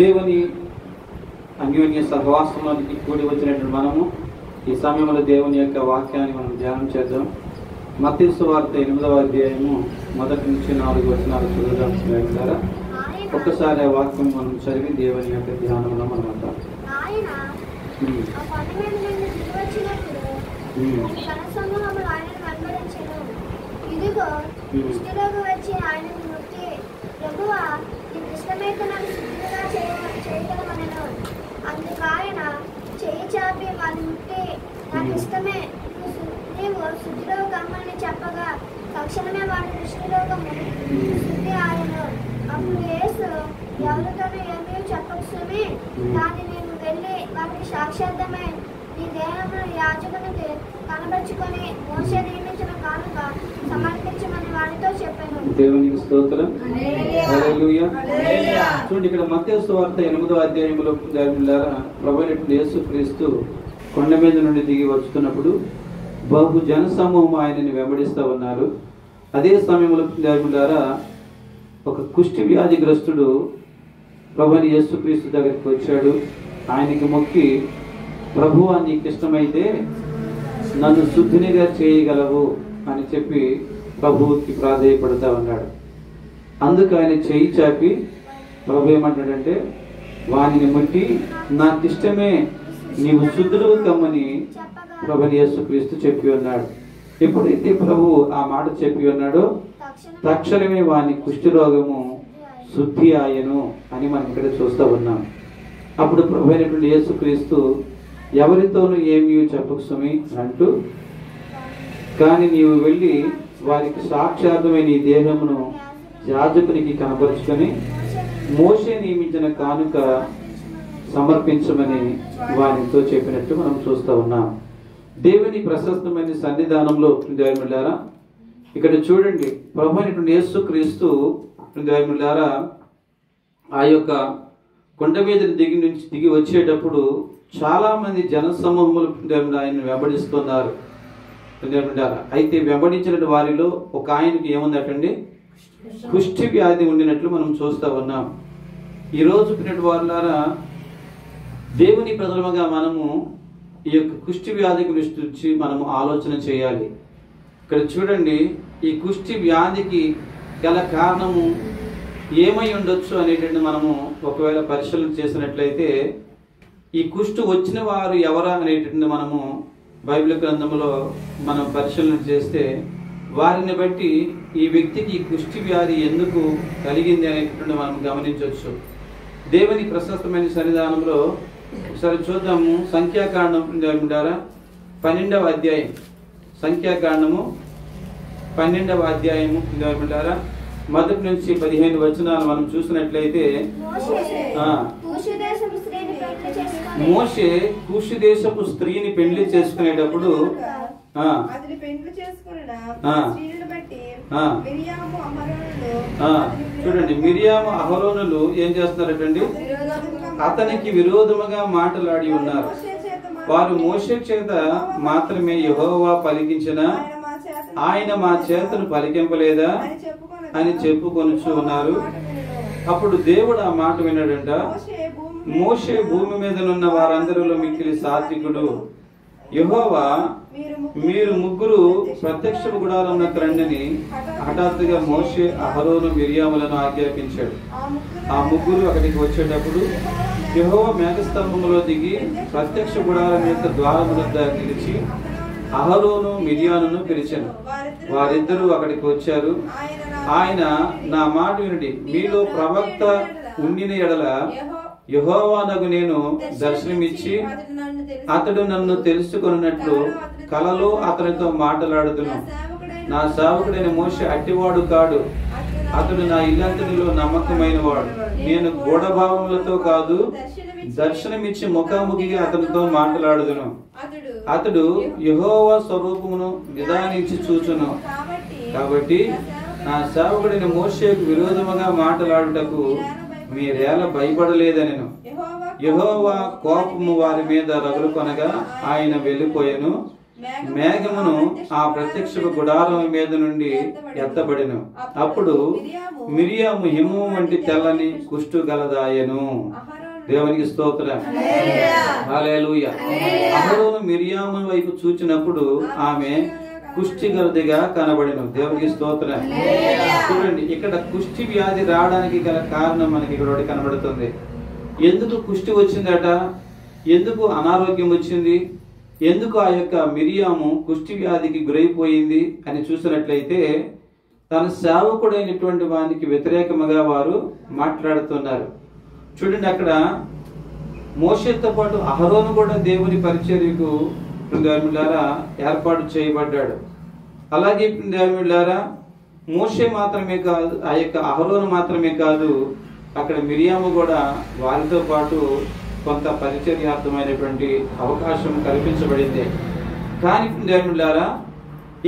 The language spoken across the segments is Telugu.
దేవుని అన్యోన్య సహవాసంలోనికి కూడి వచ్చినటువంటి మనము ఈ సమయంలో దేవుని యొక్క వాక్యాన్ని మనం ధ్యానం చేద్దాం. మత్తయి సువార్త 8వ అధ్యాయము 1 నుంచి 4 వచనాలు చదువుదాం. ద్వారా ఒక్కసారి ఆ వాక్యం మనం చదివి దేవుని యొక్క ధ్యానంలో మనం అంటాం. అందుకు ఆయన చేయి చాపి వారి ముట్టి నాకు ఇష్టమే నీవు శుద్ధిలో కమ్మని చెప్పగా తక్షణమే వారి దృష్టిలోకము శుద్ధి ఆయను. అప్పుడు యేసు ఎవరితోనూ ఏమీ చెప్పకుసుమి దాన్ని నేను వెళ్ళి వారికి సాక్షార్థమై నీ దేహమును యాజకునికి కనబరుచుకొని మోషే నియమించిన కానుక సమర్పించమని వారితో చెప్పాను. దేవునికి స్తోత్రం. హల్లెలూయా. చూడండి, ఇక్కడ మత్తయి సువార్త 8వ అధ్యాయంలో ప్రభువైన యేసుక్రీస్తు కొండ మీద నుండి దిగి వస్తున్నప్పుడు బహు జన సమూహం ఆయనని వెంబడిస్తూ ఉన్నారు. అదే సమయంలో ద్వారా ఒక కుష్టి వ్యాధిగ్రస్తుడు ప్రభువైన యేసుక్రీస్తు దగ్గరికి వచ్చాడు. ఆయనకి మొక్కి, ప్రభువా నీకు ఇష్టమైతే నన్ను శుద్ధినిగా చేయగలవు అని చెప్పి ప్రభువుకి ప్రాధేయపడతా ఉన్నాడు. అందుకు ఆయన చేయి చాపి ప్రభు ఏమంటాడంటే, వానిని ముట్టి నాకు ఇష్టమే నీవు శుద్ధుడు కమ్మని ప్రభువైన యేసుక్రీస్తు చెప్పి ఉన్నాడు. ఎప్పుడైతే ప్రభు ఆ మాట చెప్పి ఉన్నాడో తక్షణమే వాని కుష్ఠరోగము శుద్ధి ఆయను అని మనం ఇక్కడ చూస్తూ ఉన్నాం. అప్పుడు ప్రభువైనటువంటి యేసుక్రీస్తు ఎవరితోనూ ఏమీ చెప్పకు సుమి అంటూ, కానీ నీవు వెళ్ళి వారికి సాక్షాత్మైన నీ దేహమును యాజకునికి కనపరుచుకొని మోషే నియమించిన కానుక సమర్పించమని వారితో చెప్పినట్టు మనం చూస్తూ ఉన్నాం. దేవుని ప్రశస్తమైన సన్నిధానంలో దేవులారా ఇక్కడ చూడండి, ప్రభువైనటువంటి యేసుక్రీస్తు దేవులారా ఆ యొక్క కొండ మీద దిగి వచ్చేటప్పుడు చాలా మంది జన సమూహములు ఆయన వెంబడిస్తున్నారు. అయితే వెంబడించిన వారిలో ఒక ఆయనకి ఏముందటండి, కుష్టి వ్యాధి ఉండినట్లు మనం చూస్తూ ఉన్నాం. ఈరోజు వారులారా దేవుని ప్రజలుగా మనము ఈ యొక్క కుష్టి వ్యాధి గురించి మనము ఆలోచన చేయాలి. ఇక్కడ చూడండి, ఈ కుష్టి వ్యాధికి గల కారణము ఏమై ఉండొచ్చు అనేటువంటి మనము ఒకవేళ పరిశీలన చేసినట్లయితే, ఈ కుష్టు వచ్చిన వారు ఎవరా అనేటువంటి మనము బైబిల్ గ్రంథంలో మనం పరిశీలన చేస్తే వారిని బట్టి ఈ వ్యక్తికి ఈ కుష్టి వ్యాధి ఎందుకు కలిగింది అనేటువంటి మనం గమనించవచ్చు. దేవుని ప్రశస్తమైన సన్నిధానంలో ఒకసారి చూద్దాము. సంఖ్యాకాండం 12వ అధ్యాయం, సంఖ్యాకాండము 12వ అధ్యాయము 1 నుంచి 15 వచనాలు మనం చూసినట్లయితే, మోషే కూషు దేశపు స్త్రీని పెళ్లి చేసుకునేటప్పుడు చూడండి, మిరియాము అహరోనులు ఏం చేస్తున్నారటండి, అతనికి విరోధముగా మాటలాడి ఉన్నారు. వారు మోషే చేత మాత్రమే యెహోవా పలికించిన ఆయన మా చేతను పలికింపలేదా అని చెప్పుకొనుచు ఉన్నారు. అప్పుడు దేవుడు ఆ మాట విన్నాడంట, మోషే భూమి మీదనున్న వారందరిలో మిక్కిలి సాత్వికుడు. యెహోవా మీరు ముగ్గురు ప్రత్యక్ష గుడారంలోకి రండని హఠాత్తుగా మోషే అహరోను మిరియాములను ఆజ్ఞాపించాడు. ఆ ముగ్గురు అక్కడికి వచ్చేటప్పుడు యెహోవా మేఘస్తంభములో దిగి ప్రత్యక్ష గుడారం యొక్క ద్వారము వద్ద నిలిచి అహరోను మిరియామును పిలిచాను. వారిద్దరూ అక్కడికి వచ్చారు. ఆయన నా మాట వినండి, మీలో ప్రవక్త ఉండిన ఎడల యెహోవానగు నేను దర్శనమిచ్చి అతడు నన్ను తెలుసుకొనున్నట్లు కలలో అతనితో మాట్లాడుదును. నా సేవకుడైన మోషే అట్టివాడు కాడు, అతడు నా ఇల్లంతటిలో నమ్మకమైన వాడు. నేను గూఢభావములతో కాదు, దర్శనమిచ్చి ముఖాముఖిగా అతనితో మాట్లాడుదును. అతడు యెహోవా స్వరూపమును నిదానించి చూచును. కాబట్టి నా సేవకుడైన మోషేకు విరోధముగా మాట్లాడుటకు మీరేలా భయపడలేదనెను. యెహోవా కోపము వారి మీద రగులుకొనగా ఆయన వెళ్ళిపోయాను. మేఘమును ఆ ప్రత్యక్ష గుడారం మీద నుండి ఎత్తబడిను. అప్పుడు మిరియాము హిమము వంటి తెల్లని కుష్టు గలదాయను. దేవునికి స్తోత్రం. హల్లెలూయా. అహరోను మిరియాము వైపు చూచినప్పుడు ఆమె కుష్టి గలదిగా కనబడిను. దేవునికి స్తోత్రం. చూడండి, ఇక్కడ కుష్టి వ్యాధి రావడానికి గల కారణం మనకి ఇక్కడ ఒకటి కనబడుతుంది. ఎందుకు కుష్టి వచ్చిందట? ఎందుకు అనారోగ్యం వచ్చింది? ఎందుకు ఆ యొక్క మిరియాము కుష్టి వ్యాధికి గురైపోయింది అని చూసినట్లయితే తన సేవకుడైనటువంటి వానికి వ్యతిరేకముగా వారు మాట్లాడుతున్నారు. చూడండి, అక్కడ మోషేతో పాటు అహరోను కూడా దేవుని పరిచర్యకు ఏర్పాటు చేయబడ్డాడు. అలాగే మోషే మాత్రమే కాదు, ఆ యొక్క అహరోను మాత్రమే కాదు, అక్కడ మిరియాము కూడా వారితో పాటు కొంత పరిచర్యార్థమైనటువంటి అవకాశం కల్పించబడింది. కానీ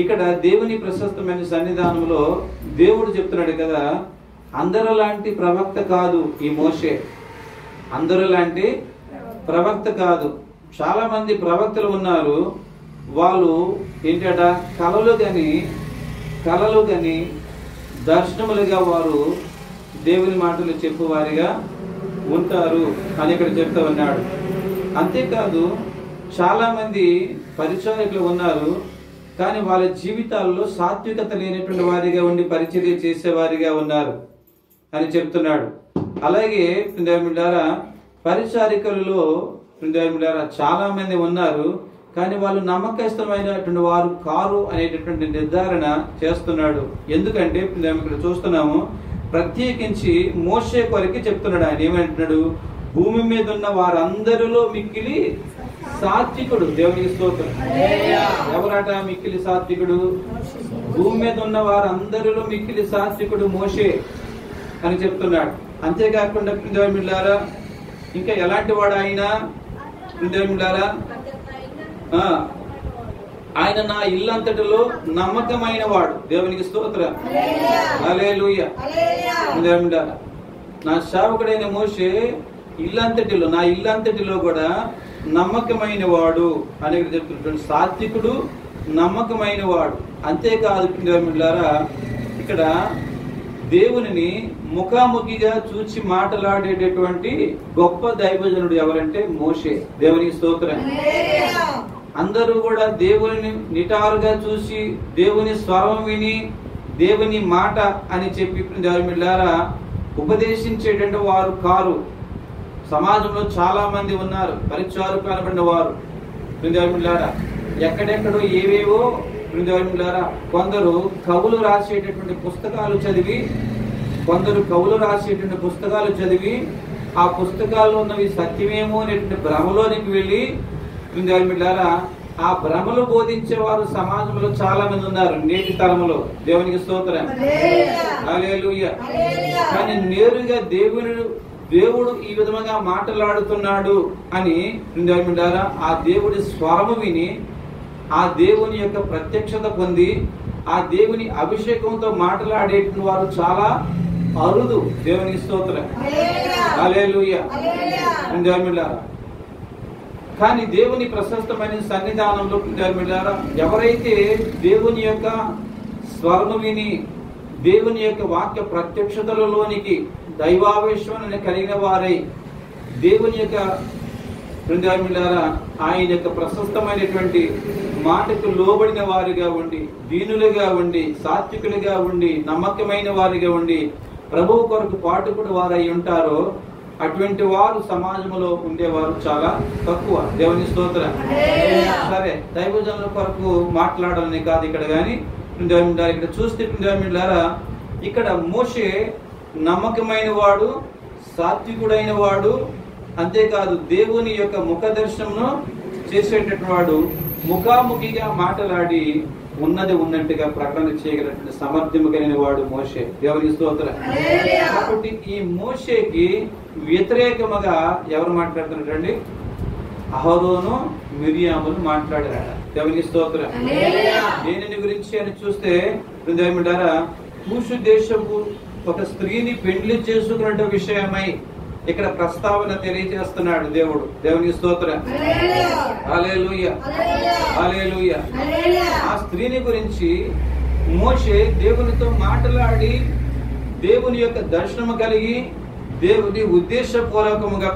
ఇక్కడ దేవుని ప్రశస్తమైన సన్నిధానంలో దేవుడు చెప్తున్నాడు కదా, అందరూ లాంటి ప్రవక్త కాదు ఈ మోషే. అందరూ లాంటి ప్రవక్త కాదు. చాలా మంది ప్రవక్తలు ఉన్నారు. వాళ్ళు ఏంటట, కలలు గని దర్శనములుగా వారు దేవుని మాటలు చెప్పువారిగా ఉంటారు అని ఇక్కడ చెప్తా ఉన్నాడు. అంతేకాదు చాలా మంది పరిచారకులు ఉన్నారు, కానీ వాళ్ళ జీవితాల్లో సాత్వికత లేనటువంటి వారిగా ఉండి పరిచర్య చేసేవారిగా ఉన్నారు అని చెప్తున్నాడు. అలాగే పరిచారికలలో చాలా మంది ఉన్నారు, కానీ వాళ్ళు నమ్మకస్తుమైనటువంటి వారు కారు అనేటటువంటి నిర్ధారణ చేస్తున్నాడు. ఎందుకంటే ఇక్కడ చూస్తున్నాము, ప్రత్యేకించి మోషే కొరికి చెప్తున్నాడు. ఆయన ఏమంటున్నాడు? భూమి మీద ఉన్న వారందరిలో మిక్కిలి సాత్వికుడు. దేవునికి స్తోత్రం. ఎవరట మిక్కిలి సాత్వికుడు? భూమి మీద ఉన్న వారందరిలో మిక్కిలి సాత్వికుడు మోషే అని చెప్తున్నాడు. అంతేకాకుండా ప్రియమిల్లారా, ఇంకా ఎలాంటి వాడు ఆయన? ప్రియమిల్లారా, ఆయన నా ఇల్లంతటిలో నమ్మకమైన వాడు. దేవునికి స్తోత్రం. హల్లెలూయా. నా సేవకుడైన మోషే ఇల్లంతటిలో, నా ఇల్లంతటిలో కూడా నమ్మకమైన వాడు అని చెప్తున్నటువంటి సాత్వికుడు, నమ్మకమైన వాడు. అంతేకాదు ఇక్కడ దేవునిని ముఖాముఖిగా చూచి మాట్లాడేటటువంటి గొప్ప దైవజనుడు ఎవరంటే మోషే. దేవునికి స్తోత్రం. అందరూ కూడా దేవుని నిటారుగా చూసి దేవుని స్వరం విని దేవుని మాట అని చెప్పి ఉపదేశించేటువంటి వారు కారు. సమాజంలో చాలా మంది ఉన్నారు పరిచారకులు అనబడిన వారు. ఎక్కడెక్కడో ఏవేవో కొందరు కవులు రాసేటటువంటి పుస్తకాలు చదివి ఆ పుస్తకాల్లో ఉన్నవి సత్యమేమో అనేటువంటి భ్రమలోనికి వెళ్ళి ఆ భ్రమలు బోధించే వారు సమాజంలో చాలా మంది ఉన్నారు నేటి తరంలో. దేవునికి స్తోత్రం. హల్లెలూయా. కానీ నేరుగా దేవుడు ఈ విధంగా మాట్లాడుతున్నాడు అని ఆ దేవుడి స్వరము విని ఆ దేవుని యొక్క ప్రత్యక్షత పొంది ఆ దేవుని అభిషేకంతో మాట్లాడేటువంటి వారు చాలా అరుదు. దేవునికి స్తోత్రం. హల్లెలూయా. కానీ దేవుని ప్రశస్తమైన సన్నిధానంలో ఎవరైతే దేవుని యొక్క స్వరము విని దేవుని యొక్క వాక్య ప్రత్యక్షతలలోనికి దైవావేశం కలిగిన వారై దేవుని యొక్క ఆయన యొక్క ప్రశస్తమైనటువంటి మాటకు లోబడిన వారిగా ఉండి, దీనులుగా ఉండి, సాత్వికులుగా ఉండి, నమ్మకమైన వారిగా ఉండి ప్రభువు కొరకు పాటుకుడు వారై ఉంటారో అటువంటి వారు సమాజంలో ఉండేవారు చాలా తక్కువ. దేవుని స్తోత్రం. సరే, దైవజనుల కొరకు మాట్లాడాలని కాదు ఇక్కడ, కానీ ఇక్కడ చూస్తే ఇక్కడ మోషే నమ్మకమైన వాడు, సాత్వికుడైన వాడు, అంతేకాదు దేవుని యొక్క ముఖ దర్శనమును చేసేటటువంటి వాడు, ముఖాముఖిగా మాట్లాడి ఉన్నది ఉన్నట్టుగా ప్రకటన చేయగలిగిన సమర్థ్యము కలిగిన వాడు మోషే. దేవుని స్తోత్రం. కాబట్టి ఈ మోషేకి వ్యతిరేకముగా ఎవరు మాట్లాడుతున్నారండి? అహరోను మిరియాములు మాట్లాడారు. దేవుని స్తోత్రం. దేనిని గురించి అని చూస్తే కూషు దేశపు ఒక స్త్రీని పెండ్లి చేసుకున్న విషయమై ఇక్కడ ప్రస్తావన తెలియజేస్తున్నాడు దేవుడు. దేవునికి స్తోత్రం. హల్లెలూయా, హల్లెలూయా. ఆ స్త్రీని గురించి మోషే దేవునితో మాట్లాడి దేవుని యొక్క దర్శనము కలిగి దేవుని ఉద్దేశపూర్వకముగా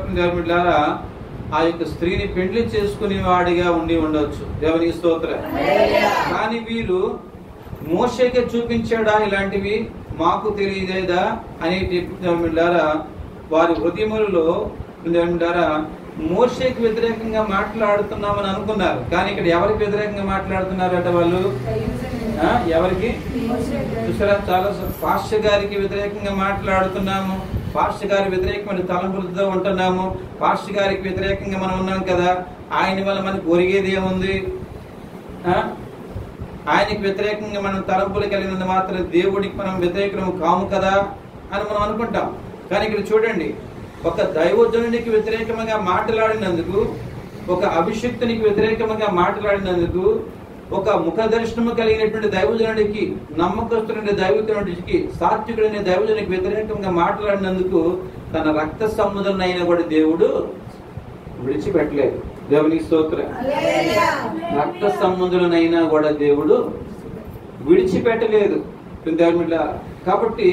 ఆ యొక్క స్త్రీని పెండ్లి చేసుకునే వాడిగా ఉండి ఉండొచ్చు. దేవునికి స్తోత్రం. కానీ వీరు మోషేకే చూపించాడా ఇలాంటివి, మాకు తెలియదేదా అని వారి హృదయములలో మోషేకి వ్యతిరేకంగా మాట్లాడుతున్నామని అనుకున్నారు. కానీ ఇక్కడ ఎవరికి వ్యతిరేకంగా మాట్లాడుతున్నారట వాళ్ళు? ఎవరికి? చూసారా, చాలా పాస్టర్ గారికి వ్యతిరేకంగా మాట్లాడుతున్నాము, పాస్టర్ గారి వ్యతిరేకమైన తలంపులతో ఉంటున్నాము, పాస్టర్ గారికి వ్యతిరేకంగా మనం ఉన్నాం కదా, ఆయన వల్ల మనకు ఒరిగేది ఏముంది, ఆయనకి వ్యతిరేకంగా మనం తలంపులు కలిగినంత మాత్రం దేవుడికి మనం వ్యతిరేకం కాము కదా అని మనం అనుకుంటాం. కానీ ఇక్కడ చూడండి, ఒక దైవజనునికి వ్యతిరేకంగా మాట్లాడినందుకు, ఒక అభిషిక్తునికి వ్యతిరేకంగా మాట్లాడినందుకు, ఒక ముఖ దర్శనము కలిగినటువంటి దైవజనుడికి, నమ్మకస్తుడైన దైవజనుడికి, సాత్వికుడైన దైవజనుడికి వ్యతిరేకంగా మాట్లాడినందుకు తన రక్త సంబంధులైన కూడా దేవుడు విడిచిపెట్టలేదు. దేవునికి స్తోత్రం. రక్త సంబంధులనైనా కూడా దేవుడు విడిచిపెట్టలేదు. కాబట్టి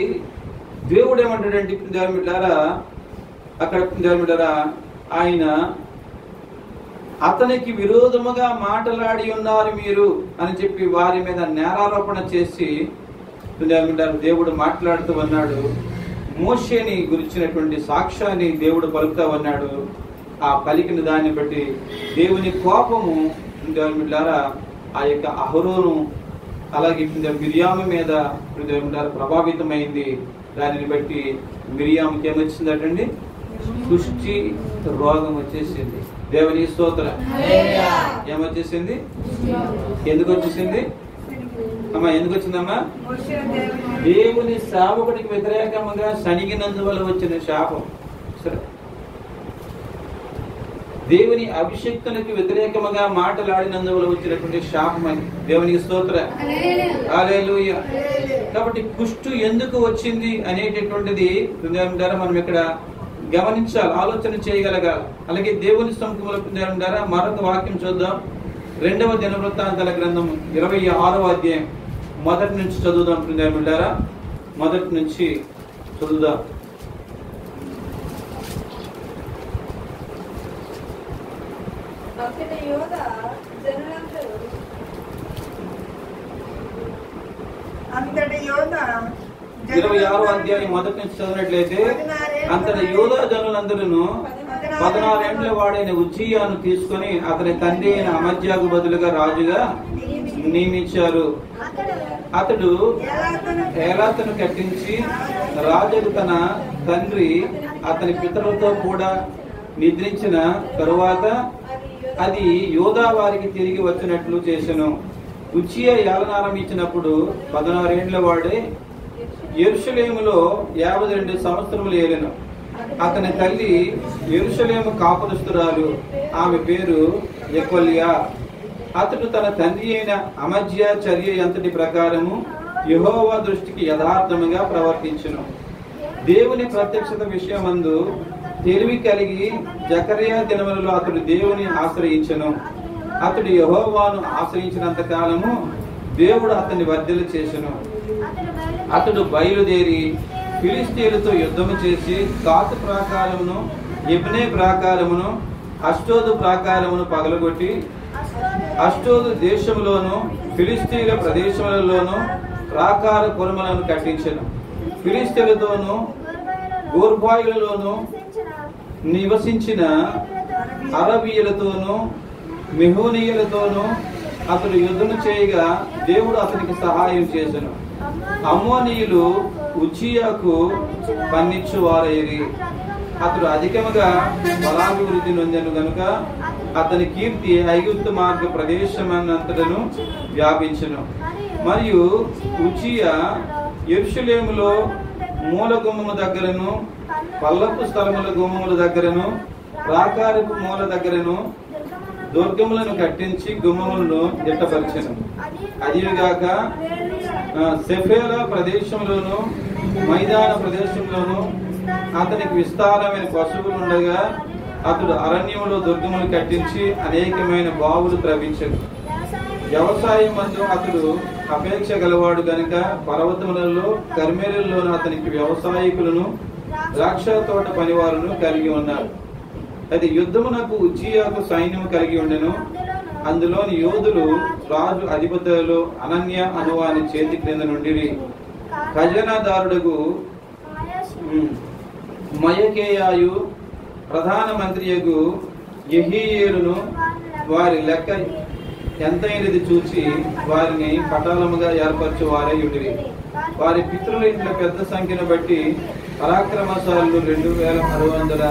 దేవుడు ఏమంటాడంటే దేవుడారా, అక్కడ దేవుడారా ఆయన అతనికి విరోధముగా మాట్లాడి ఉన్నారు మీరు అని చెప్పి వారి మీద నేరారోపణ చేసి దేవుడు మాట్లాడుతూ ఉన్నాడు. మోషేని గురించినటువంటి సాక్ష్యాన్ని దేవుడు పలుకుతా ఉన్నాడు. ఆ పలికిన దాన్ని బట్టి దేవుని కోపము ఆ యొక్క అహరోను అలాగే మిరియాము మీద ప్రభావితమైంది. దానిని బట్టి మిరియాముకి ఏమొచ్చిందటండి? కుష్టి రోగం వచ్చేసింది. దేవుని స్తోత్రం. ఏమొచ్చేసింది? ఎందుకు వచ్చేసింది అమ్మా? ఎందుకు వచ్చిందమ్మా? దేవుని సేవకుడికి వ్యతిరేకంగా సనిగినందువల్ల వచ్చిన శాపం. సరే, దేవుని అభిషేక్తునికి వ్యతిరేకంగా మాట్లాడినందువల్ల వచ్చినటువంటి శాపం అని. దేవునికి స్తోత్రం. హల్లెలూయా. కాబట్టి కుష్టు ఎందుకు వచ్చింది అనేటటువంటిది మనం ఇక్కడ గమనించాలి, ఆలోచన చేయగలగాలి. అలాగే దేవుని సముఖంలో ద్వారా మరొక వాక్యం చూద్దాం. 2వ దినవృత్తాంతాల గ్రంథం 26వ అధ్యాయం మొదటి నుంచి చదువుదాం. ప్రియులారా, మొదటి నుంచి చదువుదాం. అంతటి యోధ అంతటి యోధ 26వ అధ్యాయం మొదటి నుంచి చదివినట్లయితే, అంతటి యూదా జనులందరూ 16 ఏండ్ల వాడైన ఉజ్జియాను తీసుకుని అతని తండ్రి అయిన అమజ్యాకు బదులుగా రాజుగా నియమించారు. అతడు ఏలాతును కట్టించి రాజుకు తన తండ్రి అతని పితరులతో కూడా నిద్రించిన తరువాత అది యూదా వారికి తిరిగి వచ్చినట్లు చేసెను. ఉజ్జియా ఏలనారంభించినప్పుడు 16 ఏండ్ల వాడే యెరూషలేములో 52 సంవత్సరములు ఏలెను. అతని తల్లి యెరూషలేము కాపురస్తురాలు, ఆమె పేరు యెకొల్యా. అతడు తన తండ్రి అయిన అమజ్యా చర్య ఎంతటి ప్రకారము యెహోవా దృష్టికి యథార్థముగా ప్రవర్తించును. దేవుని ప్రత్యక్షత విషయమందు తెలివి కలిగి జకర్యా దినములలో అతడు దేవుని ఆశ్రయించెను. అతడు యెహోవాను ఆశ్రయించినంత కాలము దేవుడు అతన్ని వర్ధిల్ల చేసెను. అతడు బయలుదేరి ఫిలిష్తీయులతో యుద్ధము చేసి గాతు ప్రాకారమును, యెబ్నే ప్రాకారమును, అష్టోదు ప్రాకారమును పగలగొట్టి అష్టోదు దేశములోను ఫిలిష్తీయుల ప్రదేశములలోను ప్రాకార పురములను కట్టించెను. ఫిలిష్తీయులతోను గోర్బాయులలోను నివసించిన అరబీయులతోను మెహూనీయులతోను అతడు యుద్ధము చేయగా దేవుడు అతనికి సహాయం చేసెను. అమ్మోనీయులు ఉజ్జియాకు పన్నిచ్చువారైరి. అతడు అధికముగా బలాభివృద్ధి నొందెను గనుక అతని కీర్తి ఐగుప్తు మార్గ ప్రదేశమంతటను వ్యాపించెను. మరియు ఉజ్జియా యెరూషలేములో మూల గుమ్మము దగ్గరను, పల్లపు స్థలముల గుమ్మముల దగ్గరను, ప్రాకారపు మూల దగ్గరను దుర్గములను కట్టించి గుమ్మములను దిట్టపరిచెను. అదిగాక సెఫేలా ప్రదేశంలోను, మైదాన ప్రదేశంలోను, అతనికి విస్తారమైన పశువులు ఉండగా అతడు అరణ్యములో దుర్గములు కట్టించి అనేకమైన బావులు త్రవ్వించాడు. వ్యవసాయం మందు అతడు అపేక్ష గలవాడు గనుక పర్వతములలో కర్మేలులోను అతనికి వ్యవసాయకులను ద్రాక్ష తోట పనివారును కలిగి ఉన్నారు. అది యుద్ధమునకు ఉజ్జియాకు సైన్యము కలిగి ఉండెను. అందులోని యోధులు రాజు అధిపతులలో అనన్య అనువాని చేతి క్రింద నుండి ఖజానాదారుడుగు మయకేయాయు ప్రధాన మంత్రియగు యెహీయేలును వారి లెక్క ఎంతైనది చూచి వారిని పటాలముగా ఏర్పరచు వారై ఉండిరి. వారి పితరుల ఇంట్లో పెద్ద సంఖ్యను బట్టి పరాక్రమశాలులు 2600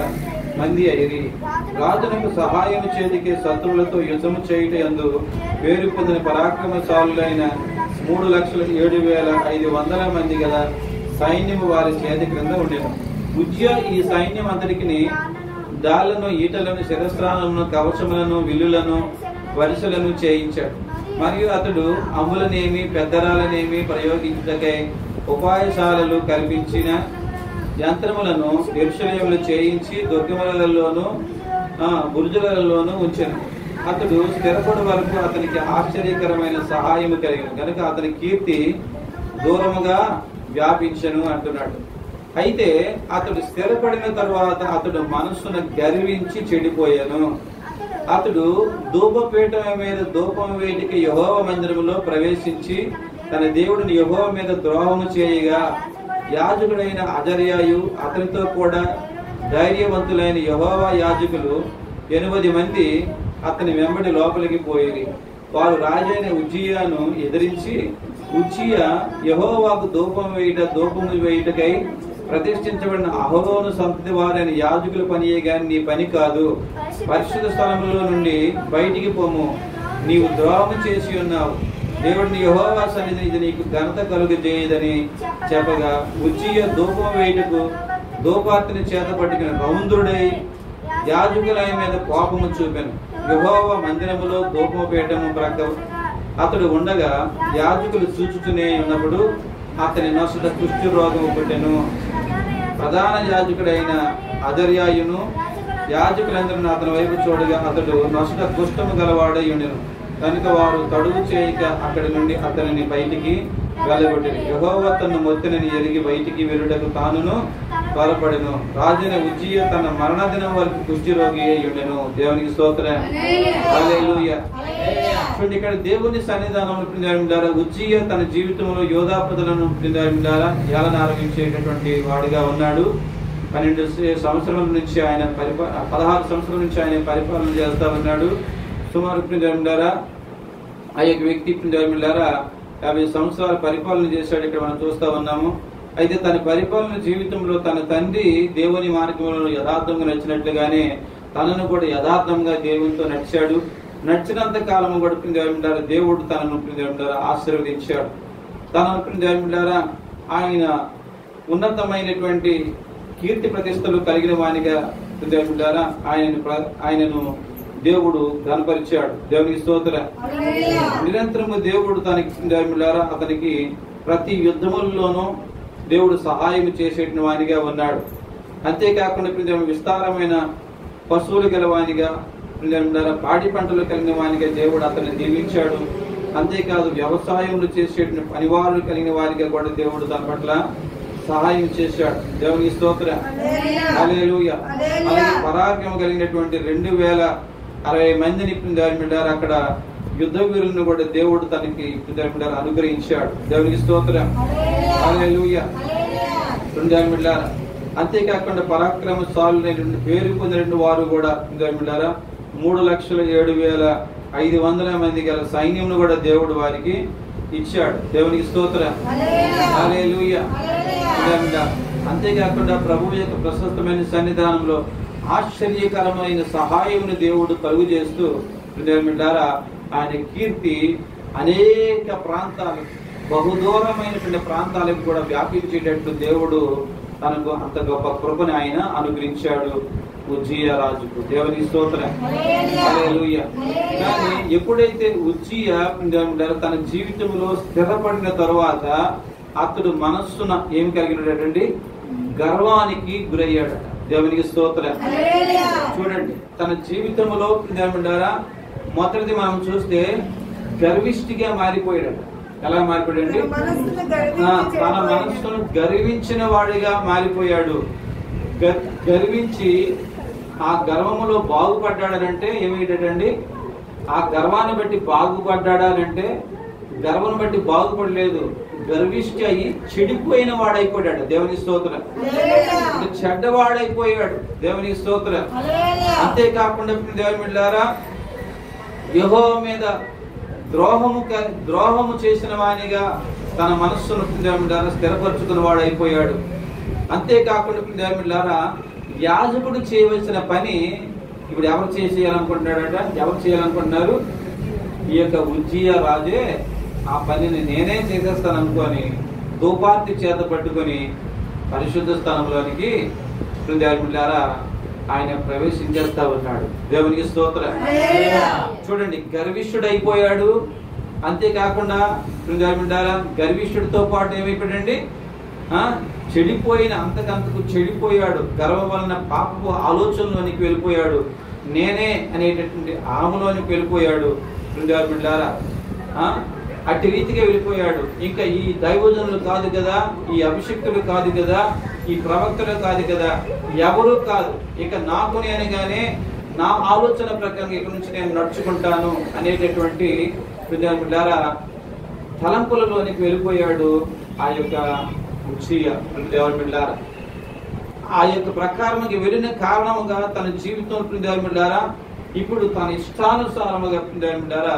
మంది అయిరి. రాజునకు సహాయం చేతికి శత్రువులతో యుద్ధము చేయుట యందు పేరు పొందిన పరాక్రమశాలులైన 3,07,500 మంది గల సైన్యము వారి చేతి క్రింద ఉండేను. ఉజ్జియా ఈ సైన్యం అంతటికి డాళ్లను, ఈటలను, శిరస్త్రాలను, కవచములను, విల్లులను, వరుసలను చేయించాడు. మరియు అతడు అమ్ములనేమి పెద్దరాలనేమి ప్రయోగించుటకై ఉపాయశాలలు కల్పించిన యంత్రములను యెరూషలేములో చేయించి దుర్గములలోను బురుజులలోను ఉంచెను. అతడు స్థిరపడి వరకు అతనికి ఆశ్చర్యకరమైన సహాయము కలిగిన కనుక అతని కీర్తి దూరముగా వ్యాపించను అంటున్నాడు. అయితే అతడు స్థిరపడిన తరువాత అతడు మనస్సును గర్వించి చెడిపోయాను. అతడు ధూపపీఠం మీద ధూపం వేటికి యెహోవా మందిరములో ప్రవేశించి తన దేవుడిని యెహోవా మీద ద్రోహము చేయగా యాజకుడైన అజర్యాయు అతనితో కూడా ధైర్యవంతులైన యెహోవా యాజకులు 8 మంది అతని వెంబడి లోపలికి పోయి వారు రాజైన ఉజ్జియాను ఎదిరించి, ఉజ్జియా యెహోవాకు ధూపము వేయుటకై ప్రతిష్ఠించబడిన అహరోను సంతతి వారైన యాజకుల పనియే గాని నీ పని కాదు. పరిశుద్ధ స్థలములో నుండి బయటికి పోము, నీవు ద్రోహము చేసి ఉన్నావు. దేవుడిని యెహోవా సన్నిధిని ఇది నీకు ఘనత కలుగజేయదని చెప్పగా ఉజ్జియా ధూపం వేయుటకు ధూపార్తిని చేత పట్టుకుని రౌంద్రుడై యాజకుల మీద కోపము చూపాను. యెహోవా మందిరములో ధూపపీఠము ప్రక్క అతడు ఉండగా యాజకులు చూచుతూనే ఉన్నప్పుడు అతని నొసట కుష్ఠ రోగము పుట్టెను. ప్రధాన యాజకుడైన అజర్యాయును యాజకులందరూ అతని వైపు చూడగా అతడు నొసట కుష్ఠము గలవాడై ఉండెను. కనుక వారు తడువు చేయక అక్కడి నుండి అతనిని బయటికి వెళ్ళగొట్టిరి. యెహోవా తన్ను మొత్తినని ఎరిగి బయటికి వెళ్ళుటకు తానును త్వరపడెను. రాజైన ఉజ్జియా తన మరణదినం వరకు కుష్ఠరోగి అయి ఉండెను. దేవునికి స్తోత్రం. హల్లెలూయా. చూడండి, ఇక్కడ దేవుని సన్నిధానంలో ఉజ్జియా తన జీవితంలో యోధాపదలను ఏలన ఆరంభించేటటువంటి వాడిగా ఉన్నాడు. 12 సంవత్సరాల నుంచి ఆయన 16 సంవత్సరాల నుంచి ఆయన పరిపాలన చేస్తా ఉన్నాడు. సుమారు ఆ యొక్క వ్యక్తి 50 సంవత్సరాల పరిపాలన చేశాడు. ఇక్కడ మనం చూస్తా ఉన్నాము. అయితే తన పరిపాలన జీవితంలో తన తండ్రి దేవుని మార్గంలో యథార్థంగా నడిచినట్లుగానే తనను కూడా యథార్థంగా దేవునితో నడిచాడు. నడిచినంత కాలం కూడా దేవుడు తనను ఆశీర్వదించాడు. తన ఆయన ఉన్నతమైనటువంటి కీర్తి ప్రతిష్టలు కలిగిన వానిగా ఆయనను దేవుడు ఘనపరిచాడు. దేవునికి స్తోత్రం. నిరంతరము దేవుడు అతనికి ప్రతి యుద్ధముల్లోనూ దేవుడు సహాయం చేసేట వానిగా ఉన్నాడు. అంతేకాకుండా విస్తారమైన పశువులు గలవానిగా, పాడి పంటలు కలిగిన వానిగా దేవుడు అతన్ని దీవించాడు. అంతేకాదు వ్యవసాయంలో చేసే పనివారులు కలిగిన వారిగా కూడా దేవుడు తన పట్ల సహాయం చేశాడు. దేవునికి స్తోత్రం. హల్లెలూయా. అలాగే పరాక్రమం కలిగినటువంటి 2060 మందిని అక్కడ యుద్ధ వీరులను కూడా దేవుడు తనకి అనుగ్రహించాడు. దేవునికి స్తోత్రం. హల్లెలూయా. అంతేకాకుండా పరాక్రమశాలులైనటువంటి పేరు పొందిన వారు కూడా 3,07,500 మంది గల సైన్యంను కూడా దేవుడు వారికి ఇచ్చాడు. దేవునికి స్తోత్రం. హల్లెలూయా. అంతేకాకుండా ప్రభువు యొక్క ప్రశస్తమైన సన్నిధానంలో ఆశ్చర్యకరమైన సహాయమును దేవుడు కలుగు చేస్తూ ఆయన కీర్తి అనేక ప్రాంతాలు, బహుదూరమైనటువంటి ప్రాంతాలకు కూడా వ్యాపించేటట్టు దేవుడు తనకు అంత గొప్ప కృపని ఆయన అనుగ్రహించాడు ఉజ్జియా రాజుకు. దేవునికి స్తోత్రం. హల్లెలూయా. కానీ ఎప్పుడైతే ఉజ్జియా తన జీవితంలో స్థిరపడిన తరువాత అతడు మనస్సున ఏమి కలిగినటువంటి గర్వానికి గురయ్యాడు. దేవునికి స్తోత్రం. చూడండి, తన జీవితంలో దేవుడారా మొదటిది మనం చూస్తే గర్విష్ఠిగా మారిపోయాడు. ఎలా మారిపోయాడండి? తన మనస్సును గర్వించిన వాడిగా మారిపోయాడు. గర్వించి ఆ గర్వములో బాగుపడ్డాడనంటే ఏమిటండి? ఆ గర్వాన్ని బట్టి బాగుపడ్డాడనంటే గర్వం బట్టి బాగుపడలేదు, గర్విష్ఠి అయి చెడిపోయిన వాడైపోయాడు. దేవుని స్తోత్రం. చెడ్డవాడైపోయాడు. దేవుని స్తోత్రం. అంతేకాకుండా దేవుని బిడ్డలారా యెహోవా మీద ద్రోహము చేసిన వానిగా తన మనస్సును స్థిరపరచుకున్న వాడైపోయాడు. అంతేకాకుండా దేవుని బిడ్డలారా యాజకుడు చేయవలసిన పని ఇప్పుడు ఎవరు చేయాలనుకుంటున్నాడట? ఎవరు చేయాలనుకుంటున్నారు? ఈ యొక్క ఉజ్జియా రాజే ఆ పనిని నేనే చేసేస్తాను అనుకొని ధూపార్తి చేత పట్టుకొని పరిశుద్ధ స్థానంలోనికి దేవుడారా ఆయన ప్రవేశించేస్తా ఉన్నాడు. దేవునికి స్తోత్రం. చూడండి, గర్విష్ఠుడు అయిపోయాడు. అంతేకాకుండా దేవుడారా గర్విష్ఠుడితో పాటు ఏమైపోయాడండి? చెడిపోయిన అంతకంతకు చెడిపోయాడు. గర్వం వలన పాపపు ఆలోచనలోనికి వెళ్ళిపోయాడు. నేనే అనేటటువంటి ఆమెలోనికి వెళ్ళిపోయాడు. బిడ్డలారా అట్టి రీతిగా వెళ్ళిపోయాడు. ఇంకా ఈ దైవజనులు కాదు కదా, ఈ అభిషిక్తులు కాదు కదా, ఈ ప్రవక్తలు కాదు కదా, ఎవరు కాదు, ఇక నాకు నేనుగానే నా ఆలోచన ప్రకారం ఇక్కడి నుంచి నేను నడుచుకుంటాను అనేటటువంటి బిడ్డలారా తలంపులలోనికి వెళ్ళిపోయాడు. ఆ యొక్క దేవుని బిడ్డలారా ఆ యొక్క ప్రకారంగా వెళ్ళిన కారణముగా తన జీవితంలో దేవుని బిడ్డలారా ఇప్పుడు తన ఇష్టానుసారముగా దేవుని బిడ్డలారా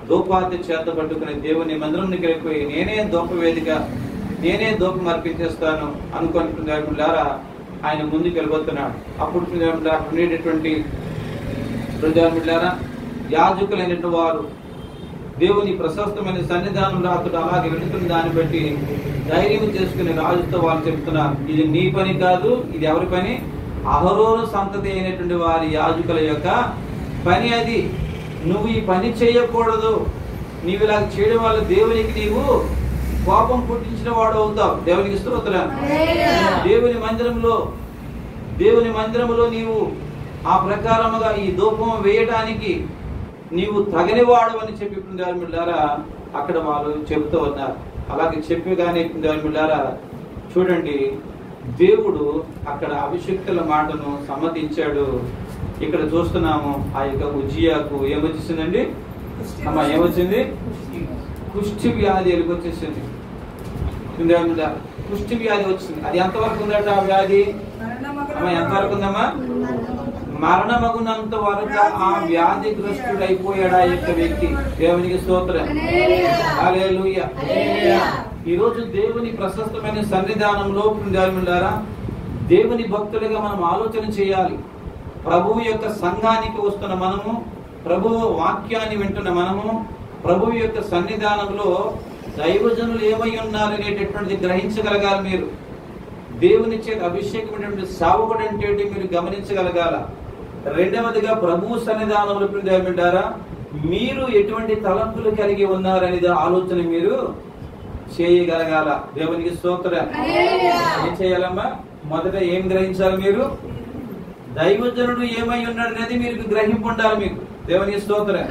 ధూపార్తి చేత పట్టుకుని దేవుని మందిరంకి వెళ్ళిపోయి నేనే ధూపవేదిక, నేనే ధూపం అర్పించేస్తాను అనుకుని దేవుని బిడ్డలారా ఆయన ముందుకు వెళ్ళిపోతున్నాడు. అప్పుడు ఉండేటటువంటి దేవుని బిడ్డలారా యాజకులైనటువంటి వారు దేవుని ప్రశస్తమైన సన్నిధానంలో అతడు అలాగే వెళుతున్న దాన్ని బట్టి ధైర్యం చేసుకుని రాజుతో వాళ్ళు చెప్తున్నారు, ఇది నీ పని కాదు, ఇది ఎవరి పని? అహరోను సంతతి అయినటువంటి వారి యాజకుల యొక్క పని. అది నువ్వు ఈ పని చేయకూడదు. నీవు ఇలా చేయడం వల్ల దేవునికి నీవు కోపం పుట్టించిన వాడు అవుతావు. దేవునికి స్తోత్రం. దేవుని మందిరంలో నీవు ఆ ప్రకారముగా ఈ ధూపం వేయడానికి నీవు తగనివాడు అని చెప్పి బిడ్డలారా అక్కడ వాళ్ళు చెబుతూ ఉన్నారు. అలాగే చెప్పగానే బిడ్డలారా చూడండి, దేవుడు అక్కడ అభిషిక్తుల మాటను సమ్మతించాడు. ఇక్కడ చూస్తున్నాము ఆ యొక్క ఉజ్జియాకు ఏమొచ్చేసిందండి? అమ్మా ఏమొచ్చింది? కుష్టి వ్యాధి ఎలుగొచ్చేసింది. కుష్టి వ్యాధి వచ్చింది. అది ఎంతవరకు ఉందట ఆ వ్యాధి? అమ్మా ఎంతవరకు ఉందమ్మా? మరణమగునంత వరకు ఆ వ్యాధిగ్రస్తుడైపోయాడు ఆ యొక్క వ్యక్తి. దేవునికి స్తోత్రం. హల్లెలూయా. ఈ రోజు దేవుని ప్రశస్తమైన సన్నిధానంలో దేవుని భక్తులుగా మనం ఆలోచన చేయాలి. ప్రభువు యొక్క సంఘానికి వస్తున్న మనము, ప్రభువు వాక్యాన్ని వింటున్న మనము, ప్రభువు యొక్క సన్నిధానంలో దైవజనులు ఏమై ఉన్నారనేటటువంటిది గ్రహించగలగాలి. మీరు దేవుని చేత అభిషేకమైనటువంటి సావకుడు అంటే మీరు గమనించగలగాల. రెండవదిగా ప్రభువు సన్నిధానంలో బిడ్డారా మీరు ఎటువంటి తలంపులు కలిగి ఉన్నారనేది ఆలోచన మీరు చేయగలగాల. దేవునికి స్తోత్రం. ఏం చేయాలమ్మా? మొదట ఏం గ్రహించాలి? మీరు దైవజనుడు ఏమై ఉన్నాడు అనేది మీరు గ్రహింపు ఉండాలి. మీకు దేవునికి స్తోత్రం.